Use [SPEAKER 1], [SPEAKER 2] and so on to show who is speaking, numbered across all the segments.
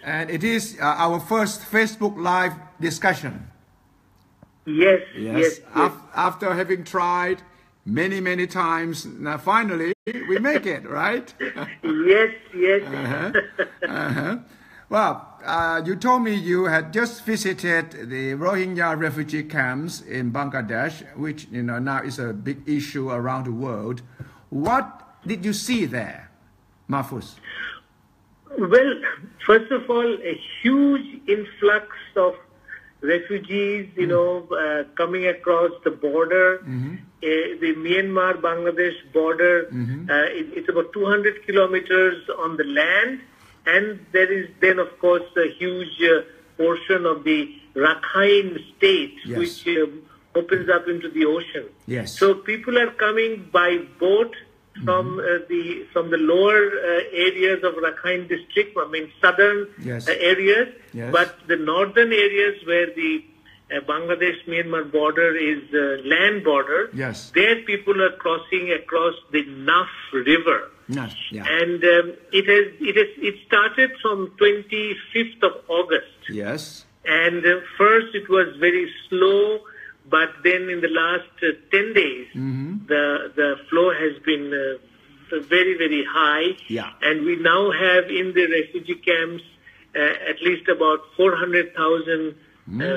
[SPEAKER 1] And it is our first Facebook Live discussion.
[SPEAKER 2] Yes,
[SPEAKER 1] Yes.
[SPEAKER 2] yes, yes.
[SPEAKER 1] After having tried many times, now finally we make it, right?
[SPEAKER 2] Yes, yes.
[SPEAKER 1] Well, you told me you had just visited the Rohingya refugee camps in Bangladesh, which now is a big issue around the world. What did you see there, Mahfuz?
[SPEAKER 2] Well, first of all, a huge influx of refugees, coming across the border, the Myanmar-Bangladesh border. It's about 200 kilometers on the land, and there is then, of course, a huge portion of the Rakhine state,
[SPEAKER 1] Yes.
[SPEAKER 2] which opens up into the ocean.
[SPEAKER 1] Yes.
[SPEAKER 2] So people are coming by boat from the lower areas of Rakhine district, southern
[SPEAKER 1] Yes.
[SPEAKER 2] Areas,
[SPEAKER 1] Yes.
[SPEAKER 2] but the northern areas where the Bangladesh-Myanmar border is land border,
[SPEAKER 1] Yes.
[SPEAKER 2] there people are crossing across the Naf River.
[SPEAKER 1] Yes. Yeah.
[SPEAKER 2] And it started from 25th of August.
[SPEAKER 1] Yes.
[SPEAKER 2] And first it was very slow, but then in the last 10 days, the flow has been very high.
[SPEAKER 1] Yeah.
[SPEAKER 2] And we now have in the refugee camps at least about 400,000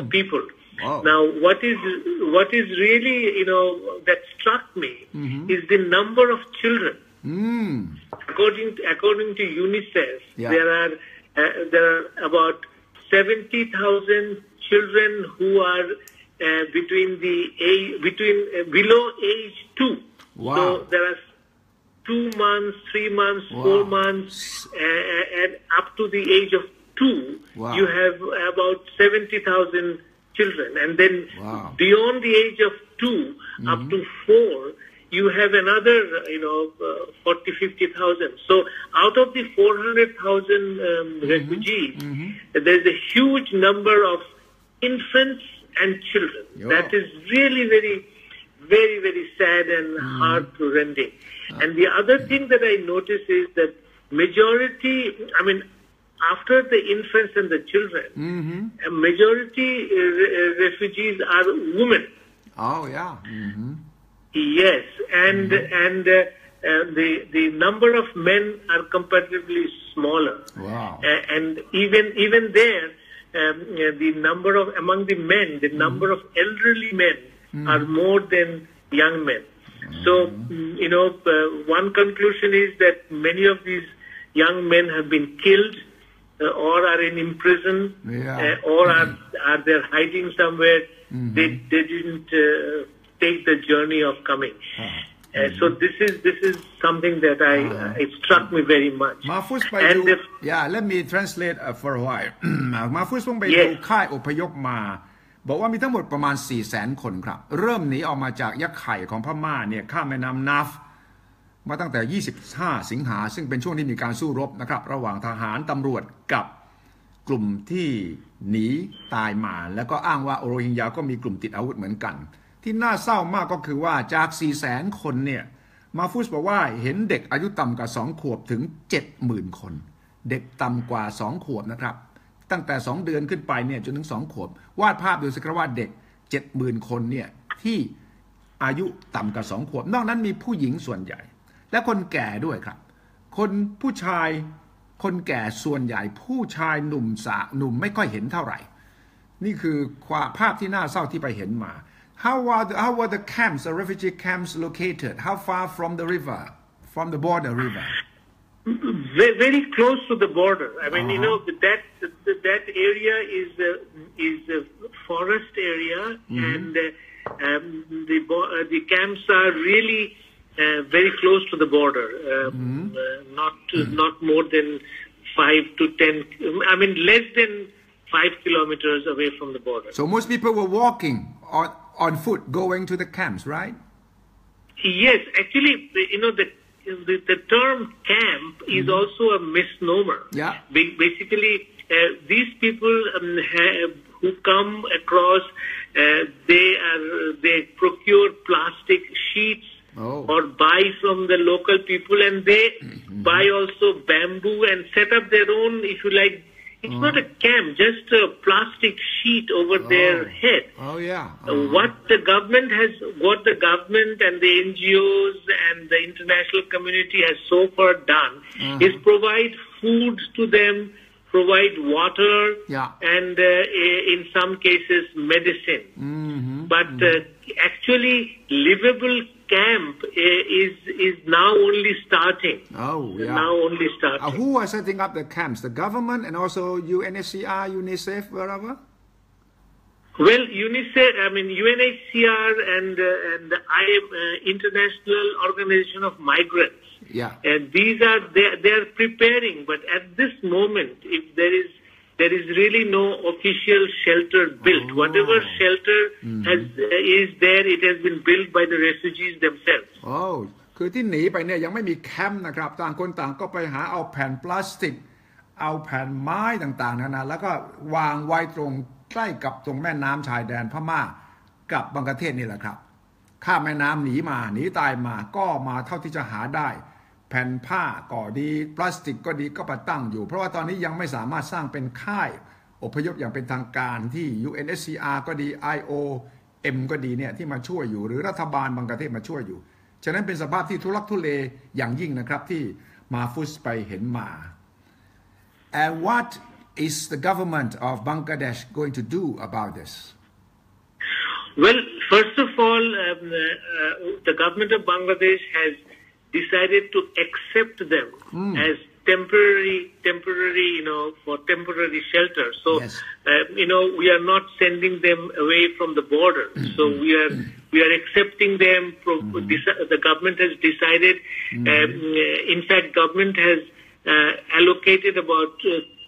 [SPEAKER 2] people.
[SPEAKER 1] Wow.
[SPEAKER 2] Now, what is really, that struck me is the number of children. According to UNICEF,
[SPEAKER 1] Yeah.
[SPEAKER 2] there are about 70,000 children who are below age 2.
[SPEAKER 1] Wow.
[SPEAKER 2] So there are 2 months, 3 months,
[SPEAKER 1] Wow.
[SPEAKER 2] 4 months, and up to the age of 2,
[SPEAKER 1] Wow.
[SPEAKER 2] you have about 70,000 children. And then
[SPEAKER 1] Wow.
[SPEAKER 2] beyond the age of 2, up to 4, you have another, 40, 50,000. So out of the 400,000 refugees, there's a huge number of infants and children.
[SPEAKER 1] Yeah.
[SPEAKER 2] That is really very sad and heart-rending. And the other thing that I notice is that majority, after the infants and the children, a majority refugees are women.
[SPEAKER 1] Oh, yeah.
[SPEAKER 2] Yes, and the number of men are comparatively smaller.
[SPEAKER 1] Wow.
[SPEAKER 2] And even there, the number of among the men, the number of elderly men are more than young men. So one conclusion is that many of these young men have been killed or are in prison, or are they hiding somewhere. They didn't take the journey of coming. So this is something that it struck me very much.
[SPEAKER 1] Mahfuz ไป
[SPEAKER 2] And
[SPEAKER 1] ดู let me translate for a while. Mahfuz เพิ่งไปดู
[SPEAKER 2] Yes.
[SPEAKER 1] ค่ายอพยพมา บอกว่ามีทั้งหมดประมาณ 400,000 คนครับ เริ่มหนีออกมาจากยักษ์ไข่ของพม่าเนี่ยข้ามแม่น้ำนัฟมาตั้งแต่ 25 สิงหาซึ่งเป็นช่วงที่มีการสู้รบนะครับ ระหว่างทหารตำรวจกับกลุ่มที่หนีตายมา แล้วก็อ้างว่าโรฮิงญาก็มีกลุ่มติดอาวุธเหมือนกัน ที่น่าเศร้ามากก็คือว่าจาก 400,000 คนเนี่ยมาฟูสบอกว่าเห็นเด็กอายุต่ำกว่า 2 ขวบถึง 70,000 คน เด็กต่ำกว่า 2 ขวบนะครับตั้งแต่ 2 เดือนขึ้นไปเนี่ยจนถึง 2 ขวบวาดภาพดูสิครับว่าเด็ก 70,000 คนเนี่ยที่อายุต่ำกว่า 2 ขวบนอกนั้นมีผู้หญิงส่วนใหญ่ และคนแก่ด้วยครับผู้ชายคนแก่ส่วนใหญ่ผู้ชายหนุ่มไม่ค่อยเห็นเท่าไหร่นี่คือภาพที่น่าเศร้าที่ไปเห็นมาHow were the camps, the refugee camps located? How far from the river, from the border river?
[SPEAKER 2] Very close to the border. That area is a forest area, and the camps are really very close to the border. Not more than 5 to 10. Less than 5 kilometers away from the border.
[SPEAKER 1] So most people were walking on foot going to the camps, right?
[SPEAKER 2] Yes, actually, the term camp is also a misnomer.
[SPEAKER 1] Yeah.
[SPEAKER 2] Basically, these people who come across, they procure plastic sheets or buy from the local people, and they buy also bamboo and set up their own, if you like, It's not a camp, just a plastic sheet over their head.
[SPEAKER 1] Oh yeah.
[SPEAKER 2] What the government and the NGOs and the international community has so far done is provide food to them, provide water, and in some cases medicine. But actually, livable camp is now only starting.
[SPEAKER 1] Oh, yeah.
[SPEAKER 2] Now only starting.
[SPEAKER 1] Who are setting up the camps? The government and also UNHCR, UNICEF, wherever?
[SPEAKER 2] Well, UNHCR and the International Organization of Migrants.
[SPEAKER 1] Yeah.
[SPEAKER 2] And these are they are preparing, but at this moment, if there is really no official shelter built. Whatever shelter is there, it has been built by the refugees themselves.
[SPEAKER 1] Oh, คือที่หนีไปเนี่ยยังไม่มีแคมป์นะครับต่างคนต่างก็ไปหาเอาแผ่นพลาสติกเอาแผ่นไม้ต่างๆนาแล้วก็วางไว้ตรงใกล้กับตรงแม่น้ำชายแดนพม่ากับบังกลาเทศนี่แหละครับข้ามแม่น้ำหนีตายมาก็มาเท่าที่จะหาได้แผ่นผ้าก็ดีพลาสติกก็ดีก็มาตั้งอยู่เพราะว่าตอนนี้ยังไม่สามารถสร้างเป็นค่ายอพยพอย่างเป็นทางการที่ UNHCR ก็ดี IOM ก็ดีเนี่ยที่มาช่วยอยู่หรือรัฐบาลบังกลาเทศมาช่วยอยู่ฉะนั้นเป็นสภาพที่ทุลักทุเลอย่างยิ่งนะครับที่มาฟุสไปเห็นมา And what is the government of Bangladesh going to do about this?
[SPEAKER 2] Well, first of all, the government of Bangladesh has decided to accept them as temporary, for temporary shelter. So,
[SPEAKER 1] yes.
[SPEAKER 2] We are not sending them away from the border. So we are accepting them. The government has decided. In fact, government has allocated about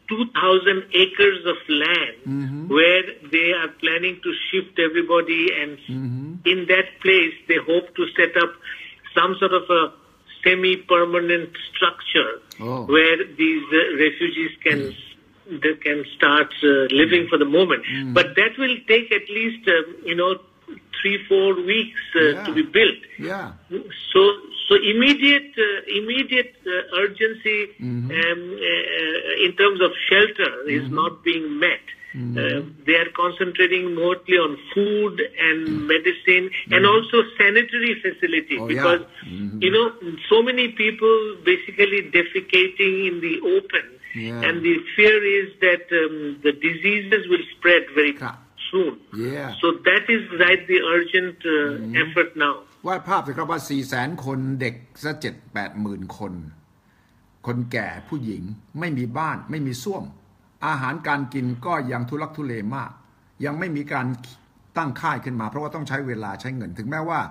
[SPEAKER 2] 2,000 acres of land where they are planning to shift everybody, and in that place they hope to set up some sort of a semi-permanent structure where these refugees can start living for the moment. But that will take at least 3-4 weeks to be built.
[SPEAKER 1] Yeah.
[SPEAKER 2] So immediate urgency in terms of shelter is not being met. They are concentrating mostly on food and medicine and also sanitary facility because so many people basically defecating in the open, and the fear is that the diseases will spread very soon. So that is the urgent effort now.
[SPEAKER 1] วาดภาพสิครับว่า 400,000 คนเด็กซะ 7-8 หมื่นคนคนแก่ผู้หญิงไม่มีบ้านไม่มีส้วมอาหารการกินก็ยังทุลักทุเลมากยังไม่มีการตั้งค่ายขึ้นมาเพราะว่าต้องใช้เวลาใช้เงินถึงแม้ว่า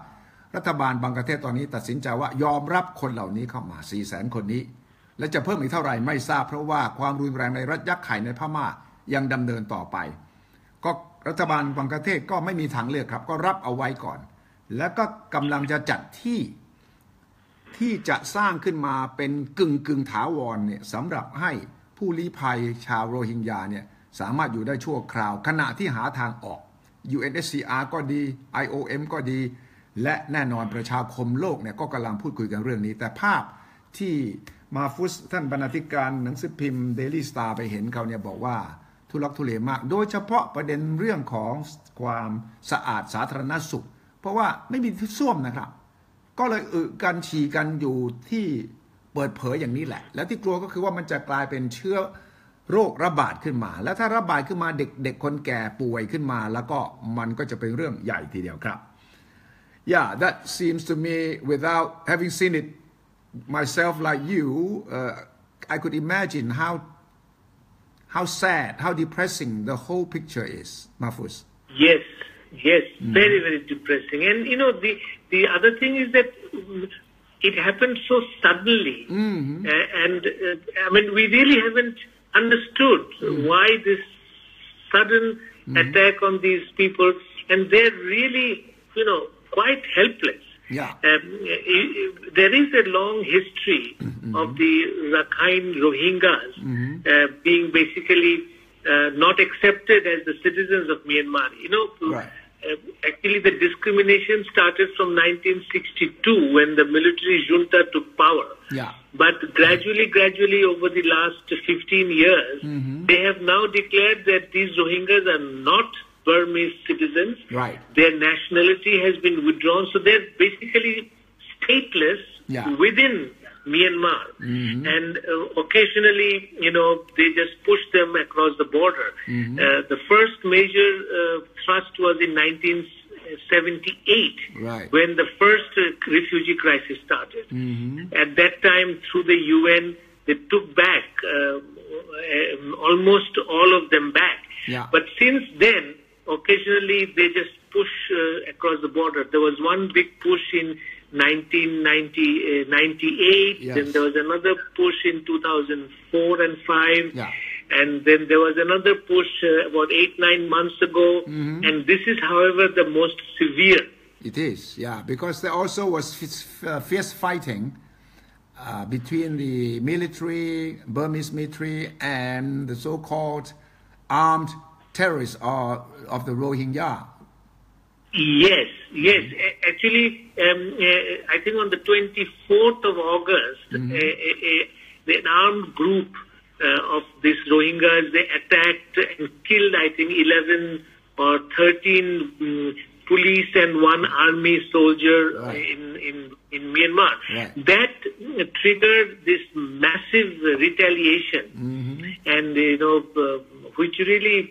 [SPEAKER 1] รัฐบาลบังกลาเทศตอนนี้ตัดสินใจว่ายอมรับคนเหล่านี้เข้ามา 400,000 คนนี้และจะเพิ่มอีกเท่าไหร่ไม่ทราบเพราะว่าความรุนแรงในรัฐยักษ์ไข่ในพม่ายังดำเนินต่อไปก็รัฐบาลบังกลาเทศก็ไม่มีทางเลือกครับก็รับเอาไว้ก่อนแล้วก็กำลังจะจัดที่จะสร้างขึ้นมาเป็นกึ่งถาวรเนี่ยสำหรับให้ผู้ลี้ภัยชาวโรฮิงญาเนี่ยสามารถอยู่ได้ชั่วคราวขณะที่หาทางออก UNHCR ก็ดี IOM ก็ดีและแน่นอนประชาคมโลกเนี่ยก็กำลังพูดคุยกันเรื่องนี้แต่ภาพที่มาฟุสท่านบรรณาธิการหนังสือพิมพ์ Daily Star ไปเห็นเขาเนี่ยบอกว่าทุลักทุเลมากโดยเฉพาะประเด็นเรื่องของความสะอาดสาธารณสุขเพราะว่าไม่มีที่ส้วมนะครับก็เลยกันฉี่กันอยู่ที่เปิดเผยอย่างนี้แหละแล้วที่กลัวก็คือว่ามันจะกลายเป็นเชื้อโรคระบาดขึ้นมาแล้วถ้าระบาดขึ้นมาเด็กคนแก่ป่วยขึ้นมาแล้วก็มันก็จะเป็นเรื่องใหญ่ทีเดียวครับ Yeah, that seems to me without having seen it myself like you I could imagine how sad how depressing the whole picture is Mahfuz.
[SPEAKER 2] Yes, very, very depressing. And the other thing is that it happened so suddenly, and we really haven't understood why this sudden attack on these people, and they're really, quite helpless.
[SPEAKER 1] Yeah.
[SPEAKER 2] There is a long history of the Rakhine Rohingyas being basically not accepted as the citizens of Myanmar.
[SPEAKER 1] Right.
[SPEAKER 2] Actually, the discrimination started from 1962 when the military junta took power.
[SPEAKER 1] Yeah.
[SPEAKER 2] But gradually over the last 15 years, they have now declared that these Rohingyas are not Burmese citizens.
[SPEAKER 1] Right.
[SPEAKER 2] Their nationality has been withdrawn, so they're basically stateless within Myanmar. And occasionally, they just push them across the border. The first major thrust was in 1978, when the first refugee crisis started. At that time, through the UN, they took back almost all of them back. But since then, occasionally they just push across the border. There was one big push in 1998, then there was another push in 2004 and 5, and then there was another push about 8-9 months ago, and this is, however, the most severe.
[SPEAKER 1] It is, because there also was fierce fighting between the military, Burmese military, and the so-called armed terrorists of the Rohingya.
[SPEAKER 2] Yes. Actually, I think on the 24th of August, an armed group of these Rohingyas, they attacked and killed, I think, 11 or 13 police and one army soldier in Myanmar. That triggered this massive retaliation, and which really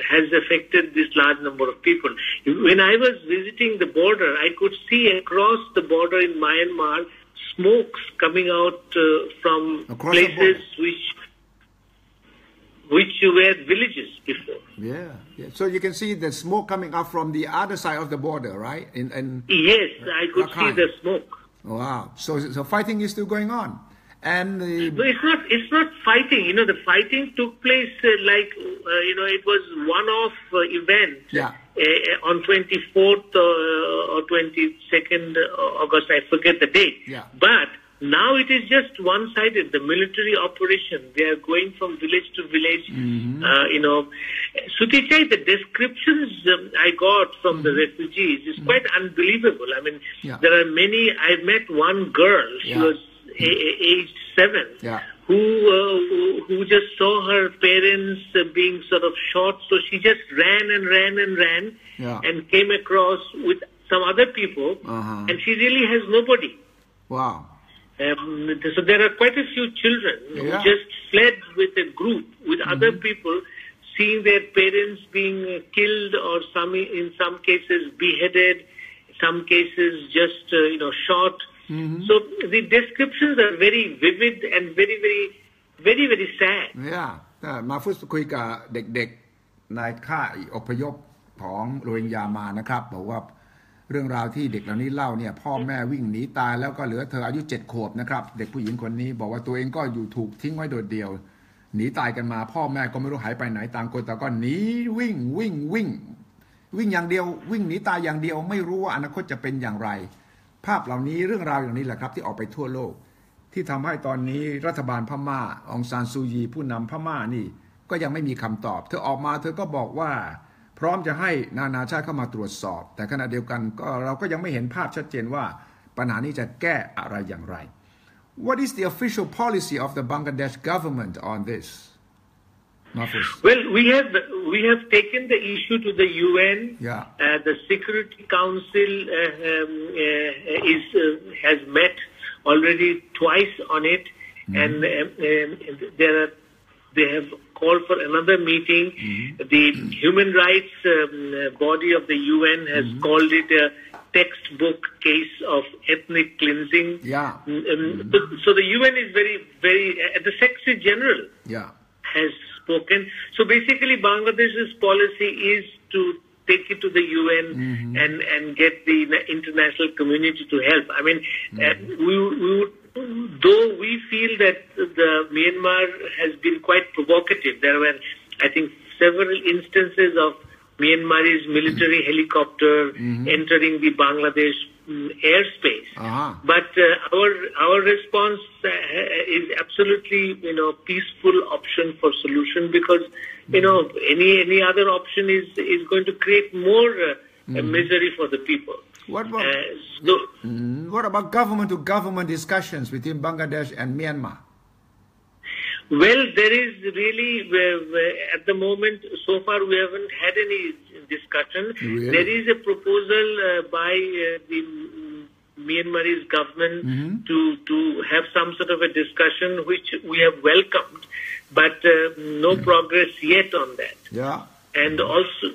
[SPEAKER 2] has affected this large number of people. When I was visiting the border, I could see across the border in Myanmar smokes coming out from across places which were villages before.
[SPEAKER 1] So you can see the smoke coming up from the other side of the border, right?
[SPEAKER 2] Yes, I could see the smoke.
[SPEAKER 1] Wow. So fighting is still going on. And
[SPEAKER 2] no, it's not fighting. The fighting took place it was one-off event on 24th or 22nd August. I forget the date. But now it is just one-sided. The military operation. They are going from village to village. Suthichai, the descriptions I got from the refugees is quite unbelievable. I mean, there are many. I met one girl. She was aged 7, who just saw her parents being sort of shot, so she just ran and came across with some other people, and she really has nobody.
[SPEAKER 1] Wow.
[SPEAKER 2] So there are quite a few children who just fled with a group, with other people, seeing their parents being killed, or in some cases beheaded, some cases just shot. So the descriptions are very vivid and very, very, very, very sad.
[SPEAKER 1] มาพูดคุยกับเด็กๆในค่ายอพยพของโรฮิงญามานะครับบอกว่าเรื่องราวที่เด็กเหล่านี้เล่าเนี่ยพ่อแม่วิ่งหนีตายแล้วก็เหลือเธออายุ7 ขวบนะครับเด็กผู้หญิงคนนี้บอกว่าตัวเองก็อยู่ถูกทิ้งไว้โดดเดี่ยวหนีตายกันมาพ่อแม่ก็ไม่รู้หายไปไหนต่างคนต่างก็หนีวิ่งอย่างเดียววิ่งหนีตายอย่างเดียวไม่รู้ว่าอนาคตจะเป็นอย่างไรภาพเหล่านี้เรื่องราวอย่างนี้แหละครับที่ออกไปทั่วโลกที่ทำให้ตอนนี้รัฐบาลพม่าองซานซูยีผู้นำพม่านี่ก็ยังไม่มีคำตอบเธอออกมาเธอก็บอกว่าพร้อมจะให้นานาชาติเข้ามาตรวจสอบแต่ขณะเดียวกันก็เราก็ยังไม่เห็นภาพชัดเจนว่าปัญหานี้จะแก้อะไรอย่างไร What is the official policy of the Bangladesh government on this?
[SPEAKER 2] Well, we have taken the issue to the UN. The Security Council has met already twice on it, and they have called for another meeting. The human rights body of the UN has called it a textbook case of ethnic cleansing. So the UN is very, very, the Secretary General has spoken. So basically Bangladesh's policy is to take it to the UN and get the international community to help. I mean, though we feel that the Myanmar has been quite provocative. There were, I think, several instances of Myanmar's military helicopter entering the Bangladesh airspace. But our response is absolutely, peaceful option for solution, because, any other option is going to create more misery for the people.
[SPEAKER 1] What about government-to-government discussions between Bangladesh and Myanmar?
[SPEAKER 2] Well, there is really, at the moment, so far we haven't had any discussion.
[SPEAKER 1] Really?
[SPEAKER 2] There is a proposal by the Myanmarese government to have some sort of a discussion, which we have welcomed, but no progress yet on that.
[SPEAKER 1] Yeah.
[SPEAKER 2] And also,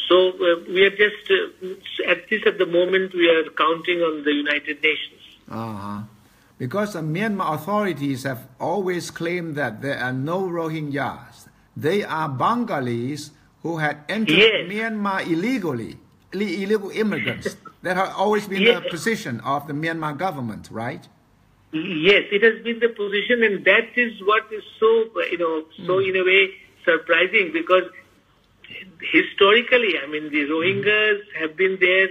[SPEAKER 2] so we are just, at the moment, we are counting on the United Nations.
[SPEAKER 1] Because the Myanmar authorities have always claimed that there are no Rohingyas. They are Bengalis who had entered Myanmar illegally, illegal immigrants. That has always been the position of the Myanmar government, right?
[SPEAKER 2] Yes, it has been the position, and that is what is so, so in a way surprising, because historically, I mean, the Rohingyas have been there,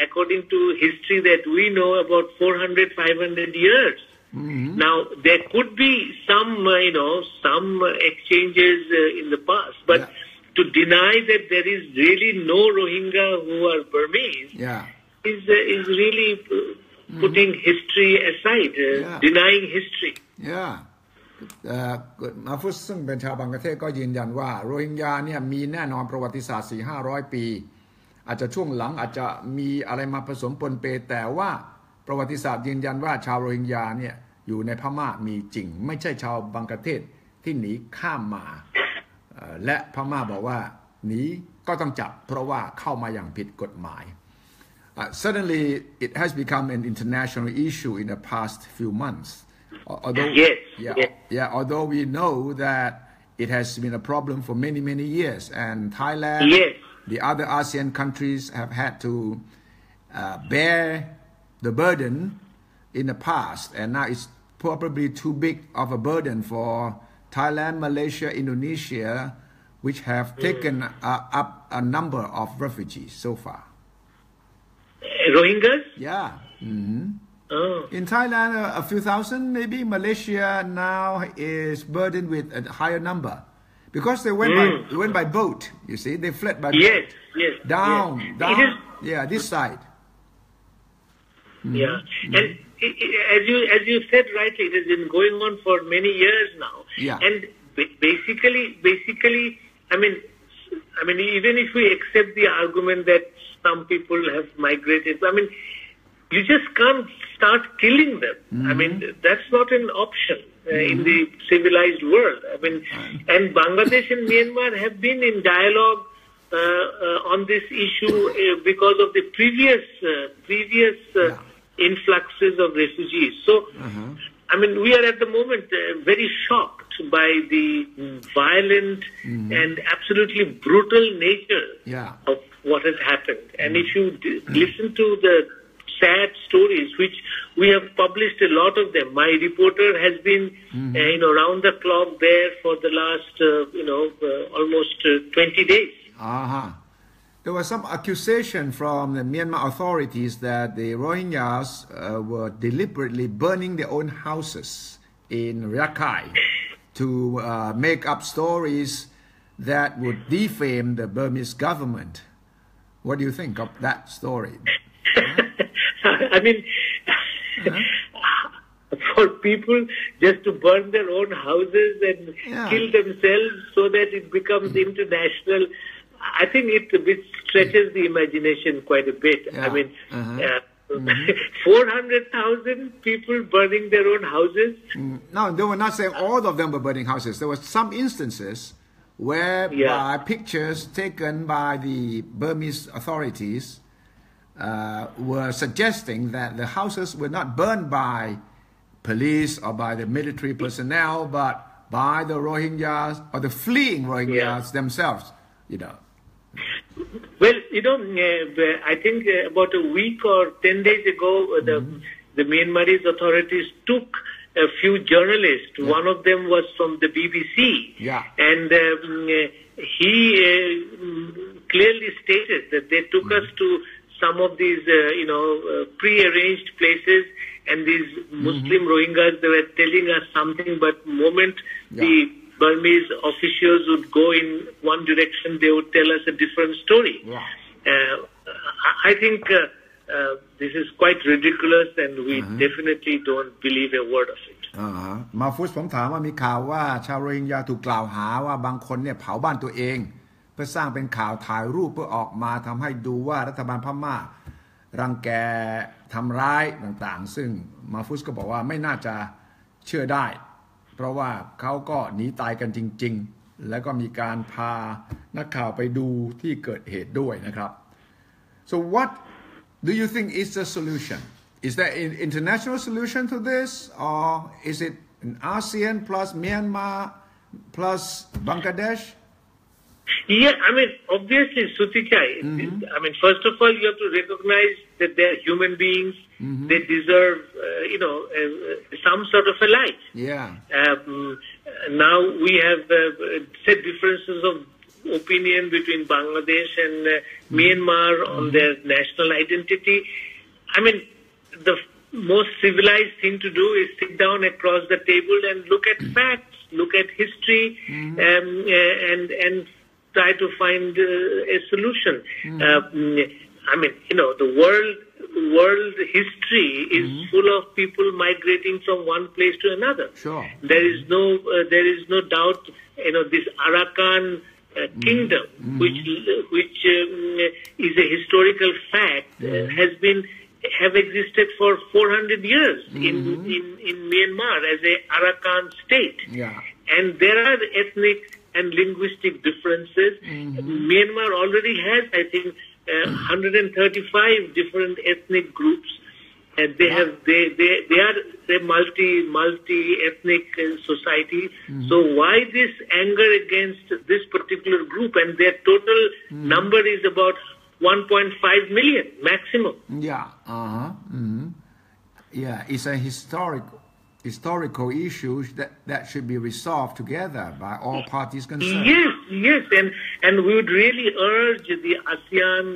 [SPEAKER 2] according to history that we know, about 400, 500 years. Now, there could be some, some exchanges in the past, but to deny that there is really no Rohingya who are Burmese is really putting history aside, denying history.
[SPEAKER 1] Yeah. มาฟุตซึ่งเป็นชาวบังกลาเทศก็ยืนยันว่าโรฮิงญาเนี่ยมีแน่นอนประวัติศาสตร์ 400-500 ปีอาจจะช่วงหลังอาจจะมีอะไรมาผสมปนเปแต่ว่าประวัติศาสตร์ยืนยันว่าชาวโรฮิงญาเนี่ยอยู่ในพม่ามีจริงไม่ใช่ชาวบังกลาเทศที่หนีข้ามมาและพม่าบอกว่าหนีก็ต้องจับเพราะว่าเข้ามาอย่างผิดกฎหมายSuddenly it has become an international issue in the past few months although although we know that it has been a problem for many years and Thailand the other ASEAN countries have had to bear the burden in the past and now it's probably too big of a burden for Thailand, Malaysia, Indonesia which have taken up a number of refugees so far.
[SPEAKER 2] Rohingyas?
[SPEAKER 1] Yeah. In Thailand, a few thousand, maybe. Malaysia now is burdened with a higher number because they went by boat. You see, they fled by boat. Down. This side.
[SPEAKER 2] And as you said rightly, it has been going on for many years now. And basically, I mean, even if we accept the argument that some people have migrated, I mean, you just can't start killing them. I mean, that's not an option in the civilized world. I mean, and Bangladesh and Myanmar have been in dialogue on this issue because of the previous influxes of refugees. So, I mean, we are at the moment very shocked by the violent and absolutely brutal nature of what has happened. And if you listen to the sad stories, which we have published a lot of them. My reporter has been, round the clock there for the last, almost 20 days.
[SPEAKER 1] There was some accusation from the Myanmar authorities that the Rohingyas were deliberately burning their own houses in Rakhine to make up stories that would defame the Burmese government. What do you think of that story?
[SPEAKER 2] I mean, for people just to burn their own houses and kill themselves so that it becomes international, I think it stretches the imagination quite a bit. I mean, 400,000 people burning their own houses?
[SPEAKER 1] No, they were not saying all of them were burning houses. There were some instances where by pictures taken by the Burmese authorities were suggesting that the houses were not burned by police or by the military personnel, but by the Rohingyas or the fleeing Rohingyas themselves,
[SPEAKER 2] Well, I think about a week or 10 days ago, the Myanmarese authorities took a few journalists. One of them was from the BBC. And he clearly stated that they took us to some of these, pre-arranged places, and these Muslim Rohingyas, they were telling us something, but the moment the Burmese officials would go in one direction, they would tell us a different story. I think this is quite ridiculous, and we definitely don't believe a word of it.
[SPEAKER 1] มาฟุสผมถามว่ามีข่าวว่าชาวโรฮิงญาถูกกล่าวหาว่าบางคนเนี่ยเผาบ้านตัวเองเพื่อสร้างเป็นข่าวถ่ายรูปเพื่อออกมาทำให้ดูว่ารัฐบาลพม่ารังแกทำร้ายต่างๆซึ่งมาฟุสก็บอกว่าไม่น่าจะเชื่อได้เพราะว่าเขาก็หนีตายกันจริงๆแล้วก็มีการพานักข่าวไปดูที่เกิดเหตุด้วยนะครับ so what do you think is the solution is there an international solution to this or is it an ASEAN plus Myanmar plus Bangladesh
[SPEAKER 2] Yeah, I mean, obviously, Suthichai, I mean, first of all, you have to recognize that they're human beings. They deserve, some sort of a life.
[SPEAKER 1] Yeah.
[SPEAKER 2] Now we have set differences of opinion between Bangladesh and Myanmar on their national identity. I mean, the most civilized thing to do is sit down across the table and look at facts, look at history, and try to find a solution. I mean, the world history is full of people migrating from one place to another.
[SPEAKER 1] Sure.
[SPEAKER 2] There is no doubt, this Arakan kingdom, which is a historical fact, have existed for 400 years in Myanmar as a Arakan state.
[SPEAKER 1] Yeah.
[SPEAKER 2] And there are ethnic and linguistic differences. Myanmar already has, I think, 135 different ethnic groups, and they are a multi-ethnic society. So why this anger against this particular group? And their total number is about 1.5 million maximum.
[SPEAKER 1] Yeah. Yeah, it's a historical issues that should be resolved together by all parties concerned.
[SPEAKER 2] Yes, and we would really urge the ASEAN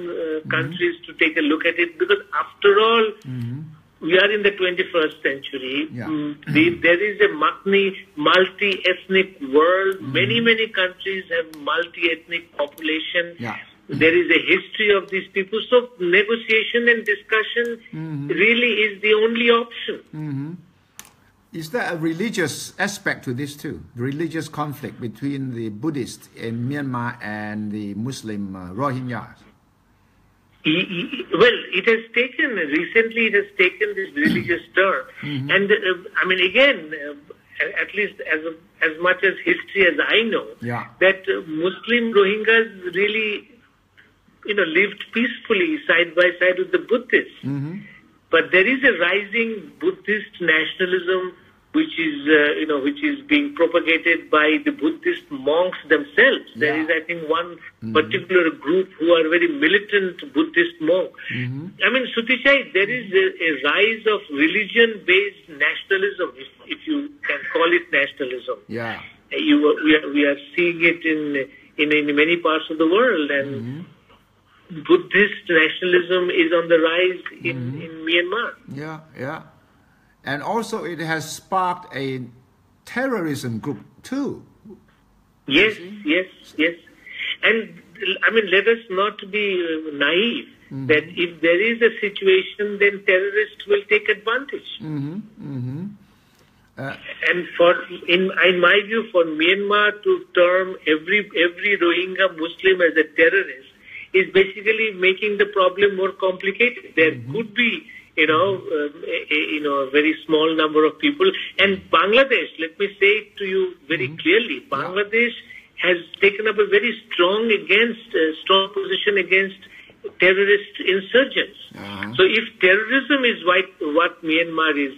[SPEAKER 2] countries to take a look at it, because after all, we are in the 21st century.
[SPEAKER 1] Yeah.
[SPEAKER 2] There is a multi-ethnic world. Many countries have multi-ethnic population.
[SPEAKER 1] Yeah.
[SPEAKER 2] There is a history of these people. So negotiation and discussion really is the only option.
[SPEAKER 1] Is there a religious aspect to this too? Religious conflict between the Buddhists in Myanmar and the Muslim Rohingyas?
[SPEAKER 2] Well, recently it has taken this religious turn. And I mean, again, at least as much as history as I know, that Muslim Rohingyas really, lived peacefully side by side with the Buddhists. But there is a rising Buddhist nationalism, which is being propagated by the Buddhist monks themselves. There is, I think, one particular group who are very militant Buddhist monks. I mean, Suthichai, there is a rise of religion-based nationalism, if you can call it nationalism.
[SPEAKER 1] Yeah.
[SPEAKER 2] We are seeing it in many parts of the world, and Buddhist nationalism is on the rise in Myanmar.
[SPEAKER 1] Yeah. And also it has sparked a terrorism group too.
[SPEAKER 2] Yes. And I mean, let us not be naive that if there is a situation, then terrorists will take advantage. And in my view, for Myanmar to term every Rohingya Muslim as a terrorist is basically making the problem more complicated. There could be, a very small number of people. And Bangladesh, let me say it to you very clearly, Bangladesh has taken up a very strong position against terrorist insurgents. So if terrorism is what Myanmar is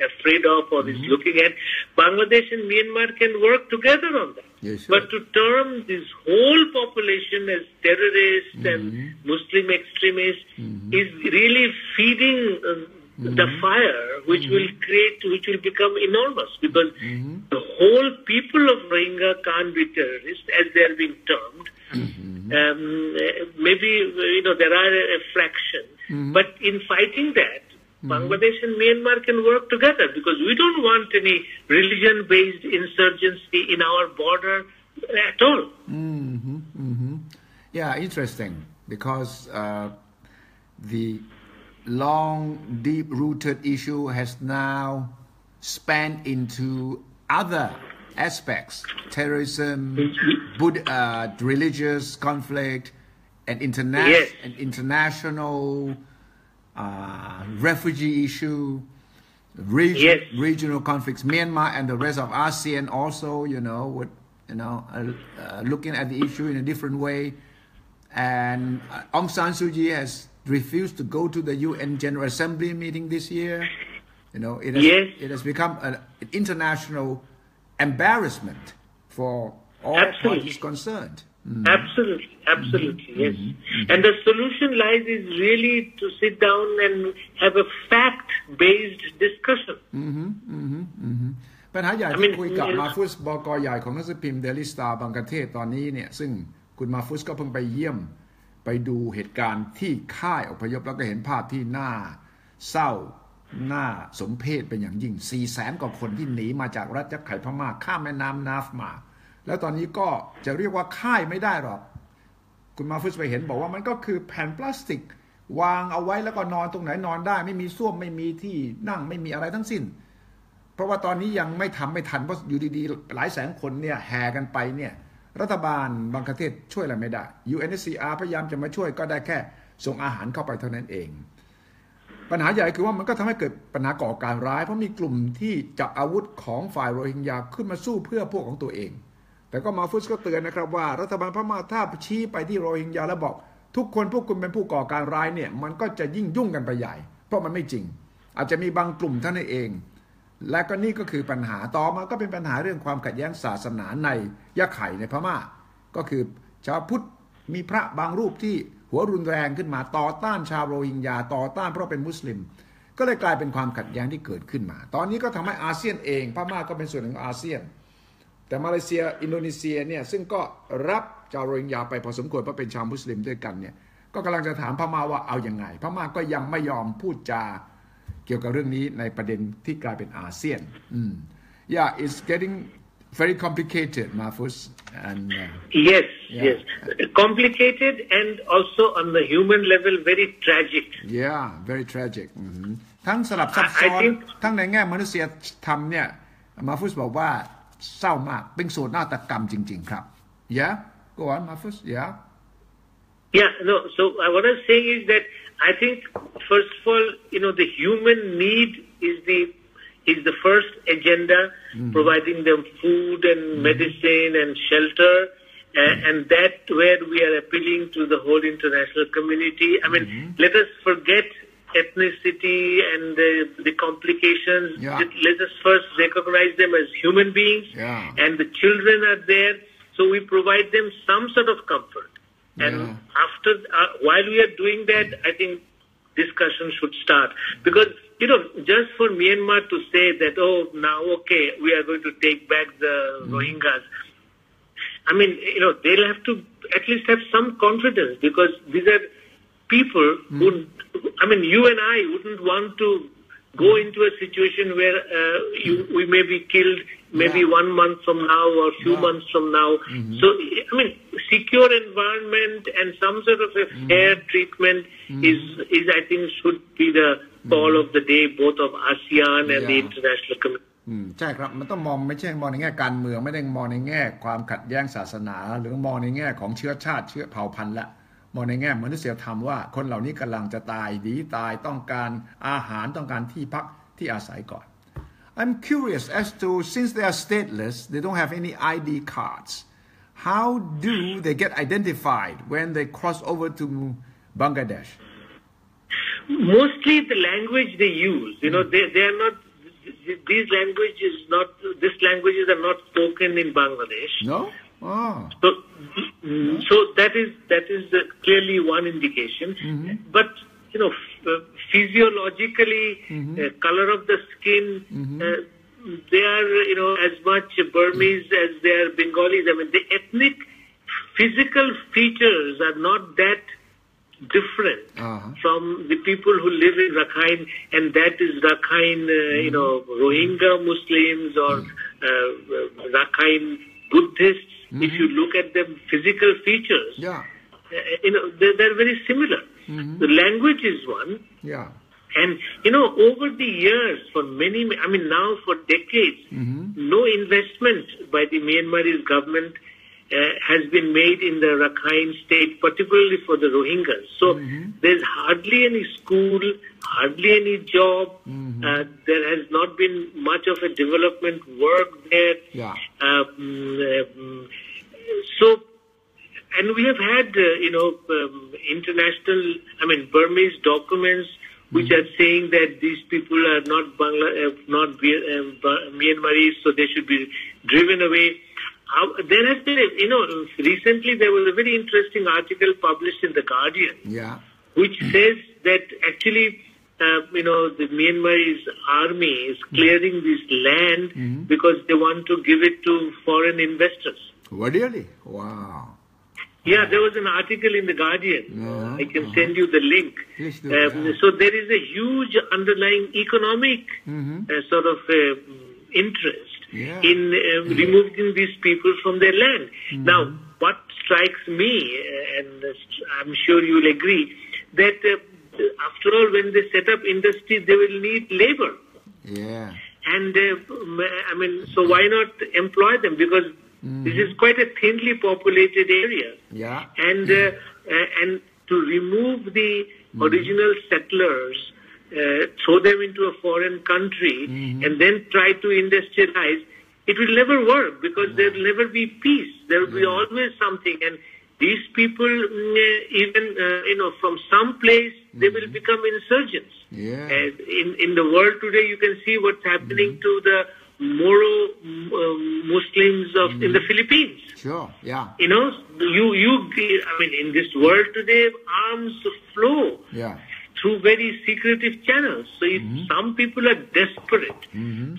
[SPEAKER 2] afraid of or is looking at, Bangladesh and Myanmar can work together on that.
[SPEAKER 1] Yes, sure.
[SPEAKER 2] But to term this whole population as terrorists and Muslim extremists is really feeding the fire, which will become enormous, because the whole people of Rohingya can't be terrorists as they are being termed. Maybe there are a fraction, but in fighting that, Bangladesh and Myanmar can work together, because we don't want any religion-based insurgency in our border at all.
[SPEAKER 1] Yeah, interesting, because the long, deep-rooted issue has now spanned into other aspects: terrorism, religious conflict, and international refugee issue, regional conflicts. Myanmar and the rest of ASEAN also, looking at the issue in a different way. And Aung San Suu Kyi has refused to go to the UN General Assembly meeting this year. It has become an international embarrassment for all parties concerned.
[SPEAKER 2] Absolutely, yes. And the solution lies is really to sit down and have a fact-based discussion.
[SPEAKER 1] ปัญหาใหญ่ที่คุยกับมาฟุสบก.ใหญ่ของหนังสือพิมพ์เดลิสตาร์บางประเทศตอนนี้เนี่ยซึ่งคุณมาฟุสก็เพิ่งไปเยี่ยมไปดูเหตุการณ์ที่ค่ายอพยพแล้วก็เห็นภาพที่น่าเศร้าน่าสมเพชเป็นอย่างยิ่ง 400,000 กว่าคนที่หนีมาจากรัฐยักษ์ไข่พม่าข้ามแม่น้ำนาฟมาแล้วตอนนี้ก็จะเรียกว่าค่ายไม่ได้หรอกคุณมาฟุสไปเห็นบอกว่ามันก็คือแผ่นพลาสติกวางเอาไว้แล้วก็นอนตรงไหนนอนได้ไม่มีส้วมไม่มีที่นั่งไม่มีอะไรทั้งสิ้นเพราะว่าตอนนี้ยังไม่ทันเพราะอยู่ดีๆหลายแสนคนเนี่ยแห่กันไปเนี่ยรัฐบาลบางประเทศช่วยอะไรไม่ได้ UNHCR พยายามจะมาช่วยก็ได้แค่ส่งอาหารเข้าไปเท่านั้นเองปัญหาใหญ่คือว่ามันก็ทำให้เกิดปัญหาก่อการร้ายเพราะมีกลุ่มที่จับอาวุธของฝ่ายโรฮิงญาขึ้นมาสู้เพื่อพวกของตัวเองแต่ก็มาฟุสก็เตือนนะครับว่ารัฐบาลพม่าถ้าชี้ไปที่โรฮิงญาแล้วบอกทุกคนพวกคุณเป็นผู้ก่อการร้ายเนี่ยมันก็จะยิ่งยุ่งกันไปใหญ่เพราะมันไม่จริงอาจจะมีบางกลุ่มเท่านั้นเองและก็นี่ก็คือปัญหาต่อมาก็เป็นปัญหาเรื่องความขัดแย้งศาสนาในยะไข่ในพม่าก็คือชาวพุทธมีพระบางรูปที่หัวรุนแรงขึ้นมาต่อต้านชาวโรฮิงญาต่อต้านเพราะเป็นมุสลิมก็เลยกลายเป็นความขัดแย้งที่เกิดขึ้นมาตอนนี้ก็ทำให้อาเซียนเองพม่าก็เป็นส่วนหนึ่งของอาเซียนแต่มาเลเซียอินโดนีเซียเนี่ยซึ่งก็รับชาวโรฮิงญาไปพอสมควรเพราะเป็นชาวมุสลิมด้วยกันเนี่ยก็กำลังจะถามพม่าว่าเอาอย่างไงพม่าก็ยังไม่ยอมพูดจาเกี่ยวกับเรื่องนี้ในประเด็นที่กลายเป็นอาเซียนYeah, it's getting very complicated, Mahfuz. And
[SPEAKER 2] yes, complicated and also on the human level very tragic.
[SPEAKER 1] Yeah, very tragic. ทั้งสลับซับซ้อนทั้งในแง่มนุษยธรรมเนี่ยมาฟุสบอกว่าเศร้ามากเป็นโศกนาฏกรรมจริงๆครับ Yeah, go on, Mahfuz.
[SPEAKER 2] Yeah, no. So what I'm saying is that I think first of all, the human need is the first agenda, providing them food and medicine and shelter, and that where we are appealing to the whole international community. I mean, let us forget ethnicity and the complications. Let us first recognize them as human beings, and the children are there, so we provide them some sort of comfort. And after, while we are doing that, I think discussion should start because just for Myanmar to say that now we are going to take back the Rohingyas. I mean they'll have to at least have some confidence because these are people who you and I wouldn't want to go into a situation where we may be killed maybe 1 month from now or few months from now. So secure environment and some sort of a fair treatment is I think should be the call of the day both of ASEAN and the international community.
[SPEAKER 1] ใช่ครับมันต้องมองไม่ใช่มองในแง่การเมืองไม่ได้มองในแง่ความขัดแย้งศาสนาหรือมองในแง่ของเชื้อชาติเชื้อเผ่าพันธุ์ละมองในแง่มนุษยธรรมว่าคนเหล่านี้กำลังจะตายดีตายต้องการอาหารต้องการที่พักที่อาศัยก่อน I'm curious as to since they are stateless they don't have any ID cards how do they get identified when they cross over to Bangladesh
[SPEAKER 2] Mostly the language they use they are not these languages are not spoken in Bangladesh
[SPEAKER 1] No
[SPEAKER 2] So that is clearly one indication. But physiologically, color of the skin, they are as much Burmese as they are Bengalis. I mean, the ethnic, physical features are not that different from the people who live in Rakhine, and that is Rakhine, Rohingya Muslims or Rakhine Buddhists. If you look at them physical features, they're very similar. The language is one.
[SPEAKER 1] Yeah.
[SPEAKER 2] And, over the years, for now for decades, no investment by the Myanmarese government has been made in the Rakhine state, particularly for the Rohingyas. So there's hardly any school, hardly any job. There has not been much of a development work there.
[SPEAKER 1] Yeah.
[SPEAKER 2] And we have had, Burmese documents which are saying that these people are not Myanmarese, so they should be driven away. There has been, recently there was a very interesting article published in The Guardian, which says that actually, the Myanmarese army is clearing this land because they want to give it to foreign investors.
[SPEAKER 1] Really? Wow.
[SPEAKER 2] Yeah, there was an article in The Guardian. I can send you the link. So there is a huge underlying economic interest in removing these people from their land. Now, what strikes me, and I'm sure you'll agree, that after all, when they set up industry, they will need labor.
[SPEAKER 1] Yeah.
[SPEAKER 2] And, so why not employ them? Because this is quite a thinly populated area.
[SPEAKER 1] Yeah.
[SPEAKER 2] And to remove the original settlers, throw them into a foreign country, and then try to industrialize, it will never work because there will never be peace. There will be always something. And these people, even, from some place, they will become insurgents.
[SPEAKER 1] Yeah.
[SPEAKER 2] In the world today, you can see what's happening to the Moro Muslims in the Philippines.
[SPEAKER 1] Sure, yeah.
[SPEAKER 2] In this world today, arms flow through very secretive channels. So if some people are desperate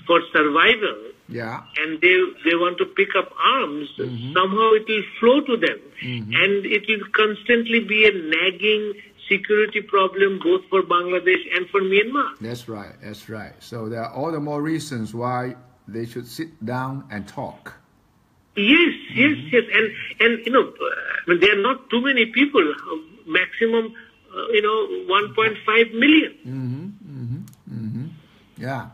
[SPEAKER 2] for survival, and they want to pick up arms, somehow it will flow to them. And it will constantly be a nagging security problem both for Bangladesh and for Myanmar.
[SPEAKER 1] That's right, that's right. So there are all the more reasons why they should sit down and talk.
[SPEAKER 2] Yes. And there are not too many people, maximum, 1.5 million.
[SPEAKER 1] Yeah.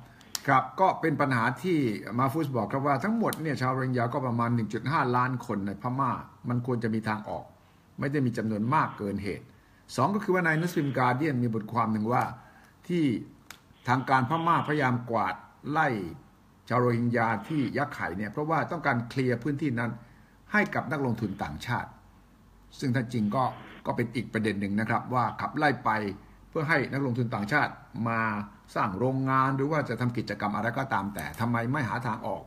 [SPEAKER 1] ครับก็เป็นปัญหาที่มาฟูสบอกครับว่าทั้งหมดเนี่ยชาวโรฮิงญาก็ประมาณ 1.5 ล้านคนในพม่ามันควรจะมีทางออกไม่ได้มีจำนวนมากเกินเหตุสองก็คือว่าในหนังสือพิมพ์การ์เดียนมีบทความหนึ่งว่าที่ทางการพม่าพยายามกวาดไล่ชาวโรฮิงญาที่ยักษ์ไข่เนี่ยเพราะว่าต้องการเคลียร์พื้นที่นั้นให้กับนักลงทุนต่างชาติซึ่งถ้าจริงก็เป็นอีกประเด็นหนึ่งนะครับว่าขับไล่ไปเพื่อให้นักลงทุนต่างชาติมาสร้างโรงงานหรือว่าจะทำกิจกรรมอะไรก็ตามแต่ทำไมไม่หาทางออก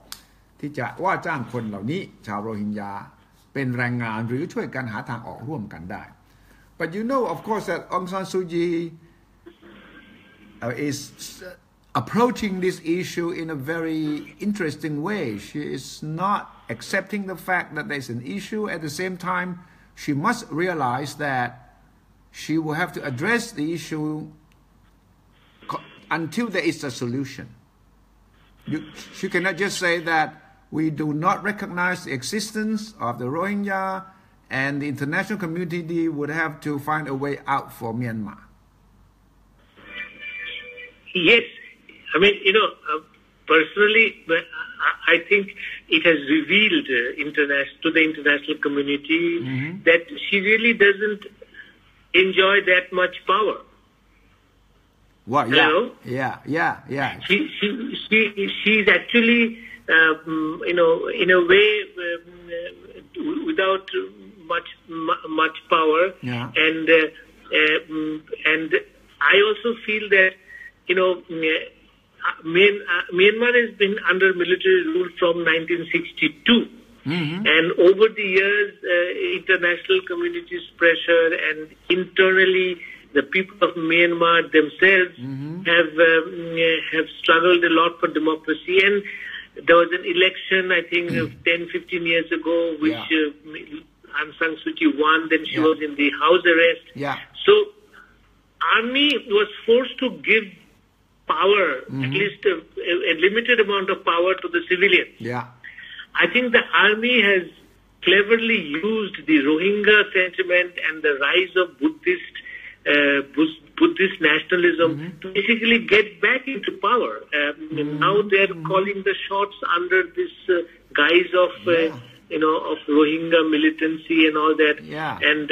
[SPEAKER 1] ที่จะว่าจ้างคนเหล่านี้ชาวโรฮิงญาเป็นแรงงานหรือช่วยกันหาทางออกร่วมกันได้ But of course that Aung San Suu Kyi is approaching this issue in a very interesting way. She is not accepting the fact that there's an issue. At the same time, she must realize that she will have to address the issue until there is a solution. She cannot just say that we do not recognize the existence of the Rohingya and the international community would have to find a way out for Myanmar.
[SPEAKER 2] Yes. Personally, I think it has revealed to the international community that she really doesn't enjoy that much power.
[SPEAKER 1] What? Yeah.
[SPEAKER 2] She's actually, in a way, without much power.
[SPEAKER 1] Yeah.
[SPEAKER 2] And I also feel that, Myanmar has been under military rule from 1962. And over the years, international community's pressure and internally the people of Myanmar themselves have struggled a lot for democracy. And there was an election, I think, 10-15 years ago, which Aung San Suu Kyi won. Then she was in the house arrest.
[SPEAKER 1] Yeah.
[SPEAKER 2] So, army was forced to give power, at least a limited amount of power to the civilians.
[SPEAKER 1] Yeah.
[SPEAKER 2] I think the army has cleverly used the Rohingya sentiment and the rise of Buddhist Buddhist nationalism to basically get back into power. Now they're calling the shots under this guise of, of Rohingya militancy and all that.
[SPEAKER 1] Yeah.
[SPEAKER 2] And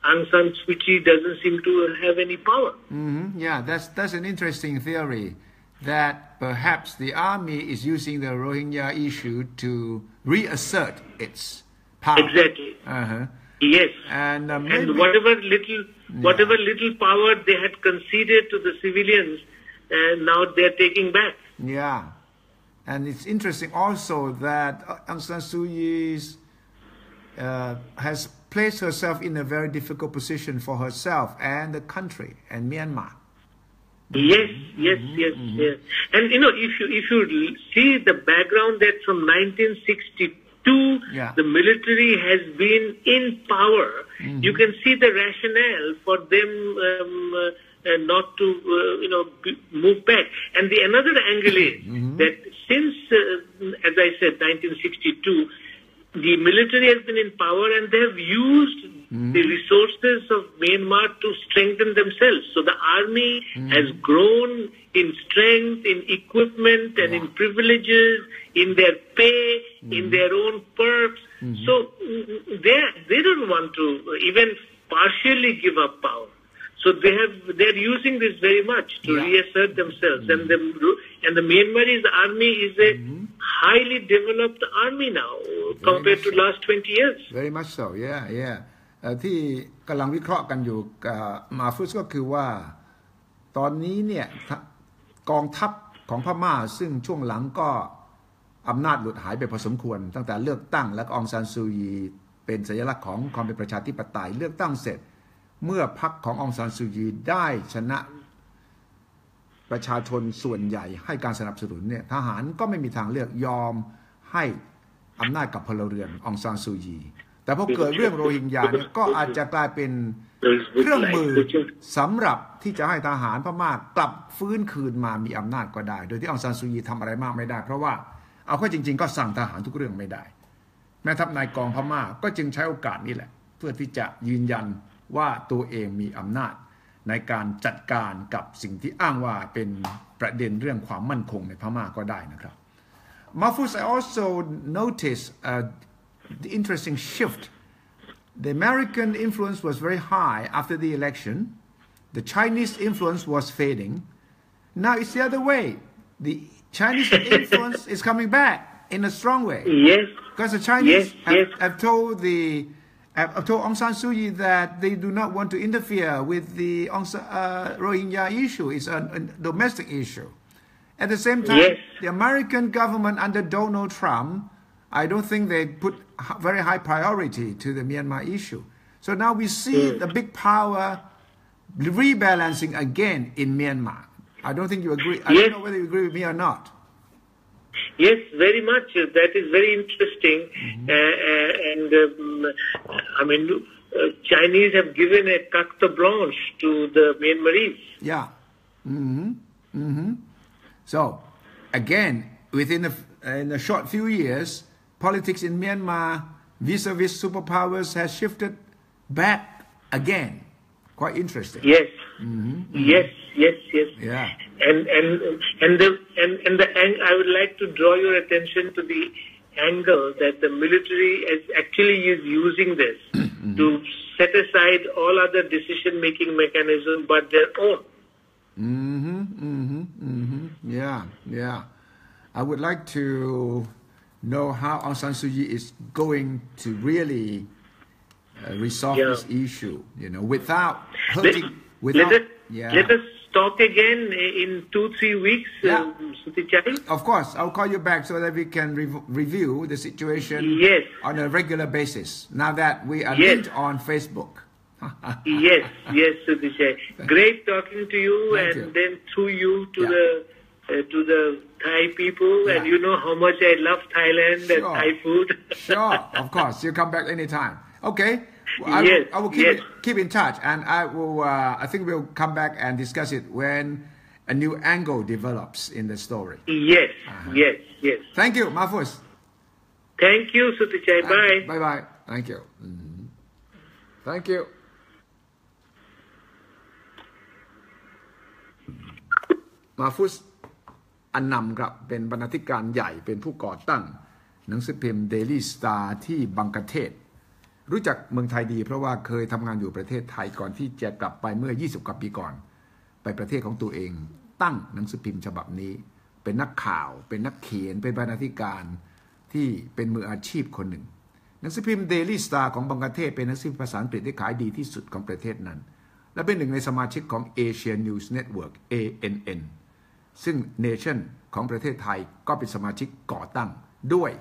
[SPEAKER 2] Aung San Suu Kyi doesn't seem to have any power.
[SPEAKER 1] Yeah, that's an interesting theory, that perhaps the army is using the Rohingya issue to reassert its power.
[SPEAKER 2] Exactly. Yes.
[SPEAKER 1] And
[SPEAKER 2] whatever little power they had conceded to the civilians, now they're taking back.
[SPEAKER 1] Yeah. And it's interesting also that Aung San Suu Kyi has placed herself in a very difficult position for herself and the country and Myanmar.
[SPEAKER 2] Yes. And if you see the background, that from 1962 the military has been in power, you can see the rationale for them not to move back. And the another angle is that since, as I said, 1962, the military has been in power and they have used the resources of Myanmar to strengthen themselves. So the army has grown in strength, in equipment, and in privileges, in their pay, in their own perks. So they don't want to even partially give up power. So they're using this very much to reassert themselves. And the Myanmarese army is a highly developed army now compared to last 20 years.
[SPEAKER 1] Very much so, yeah. ที่กำลังวิเคราะห์กันอยู่กับมาฟุสก็คือว่าตอนนี้เนี่ยกองทัพของพม่าซึ่งช่วงหลังก็อำนาจหลุดหายไปพอสมควรตั้งแต่เลือกตั้งและองซานซูยีเป็นสัญลักษณ์ของความเป็นประชาธิปไตยเลือกตั้งเสร็จเมื่อพรรคขององซานซูยีได้ชนะประชาชนส่วนใหญ่ให้การสนับสนุนเนี่ยทหารก็ไม่มีทางเลือกยอมให้อำนาจกับพลเรือนองซานซูยีแต่พอเกิดเรื่องโรฮิงญาเนี่ยก็อาจจะกลายเป็นเครื่องมือสำหรับที่จะให้ทหารพม่ากลับฟื้นคืนมามีอำนาจก็ได้โดยที่องซานซูยีทำอะไรมากไม่ได้เพราะว่าเอาเข้าจริงๆก็สั่งทหารทุกเรื่องไม่ได้แม่ทัพนายกองพม่าก็จึงใช้โอกาสนี้แหละเพื่อที่จะยืนยันว่าตัวเองมีอำนาจในการจัดการกับสิ่งที่อ้างว่าเป็นประเด็นเรื่องความมั่นคงในพม่าก็ได้นะครับ Mahfuz, I also noticed the interesting shift. The American influence was very high after the election. The Chinese influence was fading. Now it's the other way. The Chinese influence is coming back in a strong way.
[SPEAKER 2] Yes.
[SPEAKER 1] Because the Chinese have told Aung San Suu Kyi that they do not want to interfere with the Rohingya issue. It's a domestic issue. At the same time, the American government under Donald Trump, I don't think they put very high priority to the Myanmar issue. So now we see the big power rebalancing again in Myanmar. I don't think you agree. I don't know whether you agree with me or not.
[SPEAKER 2] Yes, very much. That is very interesting. Chinese have given a carte blanche to the Myanmarese.
[SPEAKER 1] Yeah. So, again, within a short few years, politics in Myanmar vis-a-vis superpowers has shifted back again. Quite interesting.
[SPEAKER 2] Yes. Yes.
[SPEAKER 1] Yeah.
[SPEAKER 2] And I would like to draw your attention to the angle that the military is using this to set aside all other decision-making mechanisms but their own. Yeah. I would like to know how Aung San Suu Kyi is going to really resolve this issue, without hurting. Let us talk again in 2-3 weeks, Suthichai.
[SPEAKER 1] Of course, I'll call you back so that we can review the situation on a regular basis. Now that we are linked on Facebook.
[SPEAKER 2] yes, Suthichai. Great talking to you, then through you to the Thai people, and you know how much I love Thailand and Thai food.
[SPEAKER 1] Sure, of course. You come back anytime. Okay. I will keep in touch, and I will. I think we'll come back and discuss it when a new angle develops in the story.
[SPEAKER 2] Yes.
[SPEAKER 1] Thank you, Mahfuz.
[SPEAKER 2] Thank you, Suthichai. Bye.
[SPEAKER 1] Bye. Thank you. Thank you. มาฟุสอันนัมครับเป็นบรรณาธิการใหญ่เป็นผู้ก่อตั้งหนังสือพิมพ์ Daily Star ที่บังกลาเทศรู้จักเมืองไทยดีเพราะว่าเคยทำงานอยู่ประเทศไทยก่อนที่จะกลับไปเมื่อ20 กว่าปีก่อนไปประเทศของตัวเองตั้งหนังสือพิมพ์ฉบับนี้เป็นนักข่าวเป็นนักเขียนเป็นบรรณาธิการที่เป็นมืออาชีพคนหนึ่งหนังสือพิมพ์ Daily Star ของบังกลาเทศเป็นหนังสือภาษาอังกฤษที่ขายดีที่สุดของประเทศนั้นและเป็นหนึ่งในสมาชิกของ Asian News Network ANN ซึ่ง Nation ของประเทศไทยก็เป็นสมาชิกก่อตั้งด้วย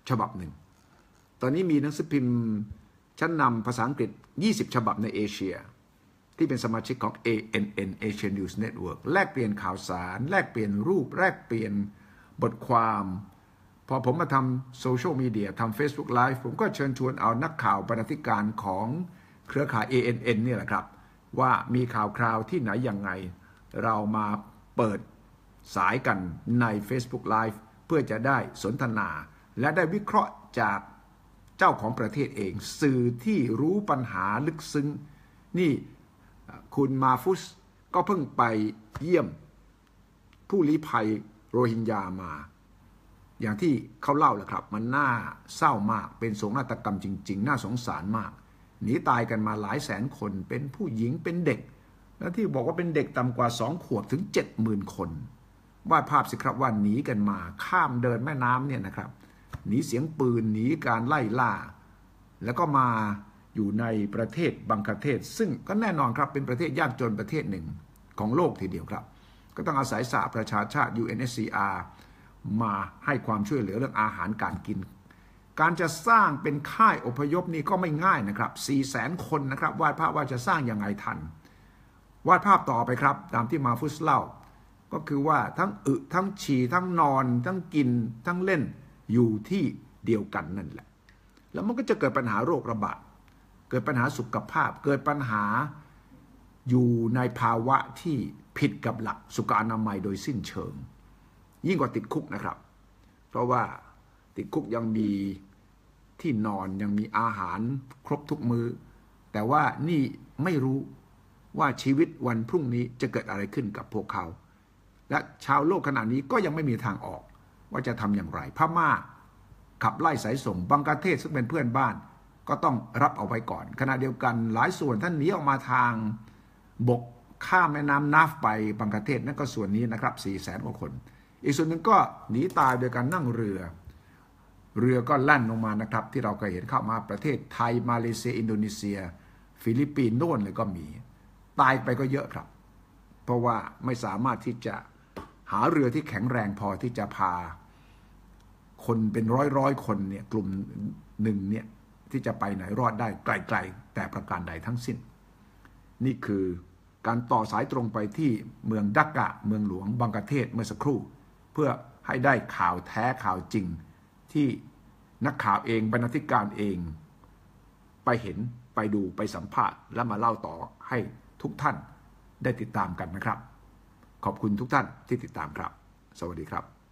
[SPEAKER 1] ฉบับหนึ่งตอนนี้มีหนังสือพิมพ์ชั้นนำภาษาอังกฤษ20 ฉบับในเอเชียที่เป็นสมาชิกของ ANN Asian News Network แลกเปลี่ยนข่าวสารแลกเปลี่ยนรูปแลกเปลี่ยนบทความพอผมมาทำโซเชียลมีเดียทำ Facebook Live ผมก็เชิญชวนเอานักข่าวบรรณาธิการของเครือข่าย ANN นี่แหละครับว่ามีข่าวคราวที่ไหนยังไงเรามาเปิดสายกันใน Facebook Live เพื่อจะได้สนทนาและได้วิเคราะห์จากเจ้าของประเทศเองสื่อที่รู้ปัญหาลึกซึ้งนี่คุณมาฟุสก็เพิ่งไปเยี่ยมผู้ลี้ภัยโรฮิงญามาอย่างที่เขาเล่าแหละครับมันน่าเศร้ามากเป็นโศกนาฏกรรมจริงๆน่าสงสารมากหนีตายกันมาหลายแสนคนเป็นผู้หญิงเป็นเด็กและที่บอกว่าเป็นเด็กต่ำกว่า2 ขวบถึง 70,000 คนวาดภาพสิครับว่าหนีกันมาข้ามเดินแม่น้ำเนี่ยนะครับหนีเสียงปืนหนีการไล่ล่าแล้วก็มาอยู่ในประเทศบังกลาเทศซึ่งก็แน่นอนครับเป็นประเทศยากจนประเทศหนึ่งของโลกทีเดียวครับก็ต้องอาศัยสหประชาชาติ UNHCR มาให้ความช่วยเหลือเรื่องอาหารการกินการจะสร้างเป็นค่ายอพยพนี่ก็ไม่ง่ายนะครับ 400,000 คนนะครับวาดภาพว่าจะสร้างยังไงทันวาดภาพต่อไปครับตามที่มาฟุสเล่าก็คือว่าทั้งทั้งฉี่ทั้งนอนทั้งกินทั้งเล่นอยู่ที่เดียวกันนั่นแหละแล้วมันก็จะเกิดปัญหาโรคระบาดเกิดปัญหาสุขภาพเกิดปัญหาอยู่ในภาวะที่ผิดกับหลักสุขอนามัยโดยสิ้นเชิงยิ่งกว่าติดคุกนะครับเพราะว่าติดคุกยังมีที่นอนยังมีอาหารครบทุกมื้อแต่ว่านี่ไม่รู้ว่าชีวิตวันพรุ่งนี้จะเกิดอะไรขึ้นกับพวกเขาและชาวโลกขณะนี้ก็ยังไม่มีทางออกว่าจะทำอย่างไรพม่าขับไล่สายส่งบังกลาเทศซึ่งเป็นเพื่อนบ้านก็ต้องรับเอาไว้ก่อนขณะเดียวกันหลายส่วนท่านหนีออกมาทางบกข้ามแม่น้ำนาฟไปบังกลาเทศนั่นก็ส่วนนี้นะครับ400,000 กว่าคนอีกส่วนหนึ่งก็หนีตายโดยการนั่งเรือก็แล่นลงมานะครับที่เราเคยเห็นเข้ามาประเทศไทยมาเลเซียอินโดนีเซียฟิลิปปินส์โน่นเลยก็มีตายไปก็เยอะครับเพราะว่าไม่สามารถที่จะหาเรือที่แข็งแรงพอที่จะพาคนเป็นร้อยคนเนี่ยกลุ่มหนึ่งเนี่ยที่จะไปไหนรอดได้ไกลๆแต่ประการใดทั้งสิ้นนี่คือการต่อสายตรงไปที่เมืองดักกะเมืองหลวงบังกลาเทศเมื่อสักครู่เพื่อให้ได้ข่าวแท้ข่าวจริงที่นักข่าวเองบรรณาธิการเองไปเห็นไปดูไปสัมภาษณ์และมาเล่าต่อให้ทุกท่านได้ติดตามกันนะครับขอบคุณทุกท่านที่ติดตามครับสวัสดีครับ